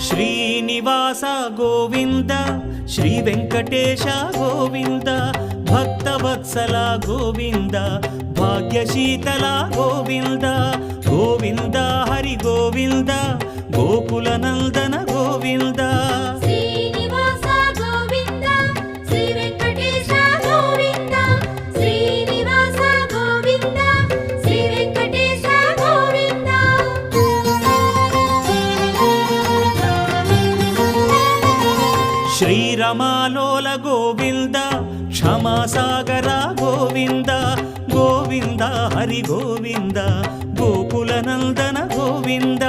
Srinivasa Govinda Shri Venkatesha Govinda Bhaktavatsala Govinda భాగ్యశీతల Govinda Govinda Hari Govinda Gokula Nandana Govinda Srinivasa Govinda Shri Venkatesha Govinda Srinivasa Govinda Shri Venkatesha Govinda శ్రీరమాలోల Govinda క్షమాసాగర Govinda Govinda Hari Govinda Gokula Nandana Govinda